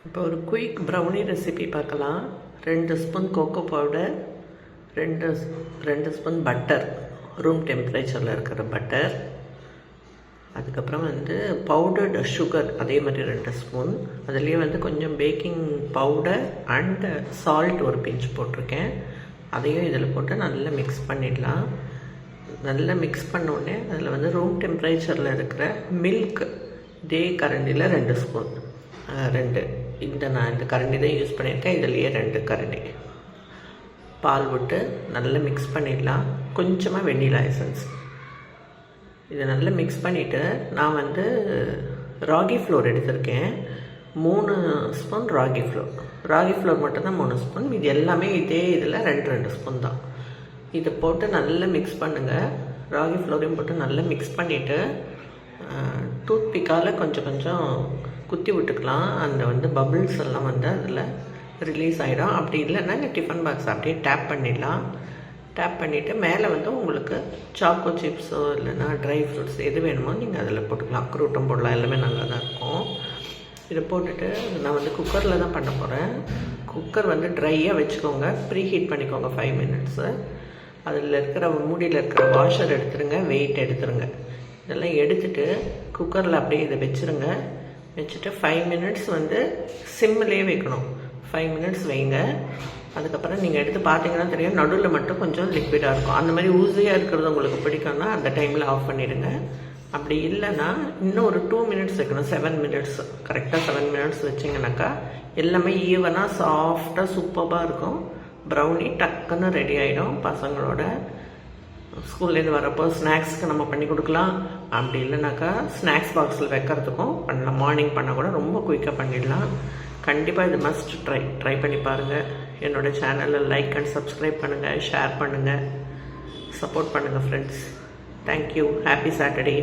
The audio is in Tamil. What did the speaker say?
இப்போ ஒரு குயிக் ப்ரௌனி ரெசிபி பார்க்கலாம். 2 spoon cocoa powder, 2 spoon butter, room டெம்பரேச்சரில் இருக்கிற பட்டர், அதுக்கப்புறம் பவுடர்டு சுகர் அதே மாதிரி 2 ஸ்பூன், அதுலேயே கொஞ்சம் பேக்கிங் பவுடர் அண்ட் சால்ட் ஒரு பிஞ்ச் போட்டிருக்கேன். அதையும் இதில் போட்டு நல்லா மிக்ஸ் பண்ணிடலாம். நல்லா மிக்ஸ் பண்ணோடனே அதில் ரூம் டெம்பரேச்சரில் இருக்கிற மில்க் இதே கரண்டியில் 2 ஸ்பூன், நான் இந்த கரண்டி தான் யூஸ் பண்ணியிருக்கேன். இதுலேயே 2 கரண்டி பால் விட்டு நல்லா மிக்ஸ் பண்ணிடலாம். கொஞ்சமாக வெண்ணிலா எசன்ஸ் இதை நல்லா மிக்ஸ் பண்ணிவிட்டு நான் ராகி ஃப்ளோர் எடுத்திருக்கேன். 3 ஸ்பூன் ராகி ஃப்ளோர் மட்டும்தான் 3 ஸ்பூன். இது எல்லாமே இதே இதில் 2 ஸ்பூன் தான். இதை போட்டு நல்லா மிக்ஸ் பண்ணுங்கள். ராகி ஃப்ளோரையும் போட்டு நல்லா மிக்ஸ் பண்ணிவிட்டு டூத் பிக்கால் கொஞ்சம் குத்தி விட்டுக்கலாம். அந்த பபிள்ஸ் எல்லாம் அதில் ரிலீஸ் ஆகிடும். அப்படி இல்லைன்னா டிஃபன் பாக்ஸ் அப்படியே டேப் பண்ணிடலாம். டேப் பண்ணிவிட்டு மேலே உங்களுக்கு சாக்கோ சிப்ஸோ இல்லைன்னா ட்ரை ஃப்ரூட்ஸ் எது வேணுமோ நீங்கள் அதில் போட்டுக்கலாம். அக்ரூட்டும் போடலாம், எல்லாமே நல்லா தான் இருக்கும். இதை போட்டுட்டு நான் குக்கரில் தான் பண்ண போகிறேன். குக்கர் ட்ரையாக வச்சுக்கோங்க. ப்ரீ ஹீட் பண்ணிக்கோங்க 5 மினிட்ஸு. அதில் இருக்கிற மூடியில் இருக்கிற வாஷர் எடுத்துருங்க, வெயிட் எடுத்துருங்க. இதெல்லாம் எடுத்துகிட்டு குக்கரில் அப்படியே இதை வச்சுருங்க. வச்சுட்டு 5 மினிட்ஸ் சிம்மிலே வைக்கணும். 5 மினிட்ஸ் வைங்க. அதுக்கப்புறம் நீங்கள் எடுத்து பார்த்தீங்கன்னா தெரியும், நடுவில் மட்டும் கொஞ்சம் லிக்விடாக இருக்கும். அந்த மாதிரி ஊசியாக இருக்கிறது உங்களுக்கு பிடிக்கும்னா அந்த டைமில் ஆஃப் பண்ணிவிடுங்க. அப்படி இல்லைன்னா இன்னும் ஒரு 2 மினிட்ஸ் வைக்கணும். 7 மினிட்ஸ், கரெக்டாக 7 மினிட்ஸ் வச்சிங்கனாக்கா எல்லாமே ஈவனாக சாஃப்டாக சூப்பராக இருக்கும். ப்ரௌனி டக்குன்னு ரெடி ஆகிடும். பசங்களோட ஸ்கூல்லேருந்து வரப்போ ஸ்நாக்ஸ்க்கு நம்ம பண்ணி கொடுக்கலாம். அப்படி இல்லைனாக்கா ஸ்நாக்ஸ் பாக்ஸில் வைக்கிறதுக்கும் பண்ணலாம். மார்னிங் பண்ணால் கூட ரொம்ப குயிக்காக பண்ணிடலாம். கண்டிப்பாக இது மஸ்ட் ட்ரை பண்ணி பாருங்கள். என்னோடய சேனலில் லைக் அண்ட் சப்ஸ்கிரைப் பண்ணுங்கள், ஷேர் பண்ணுங்கள், சப்போர்ட் பண்ணுங்கள் ஃப்ரெண்ட்ஸ். தேங்க்யூ. Happy Saturday.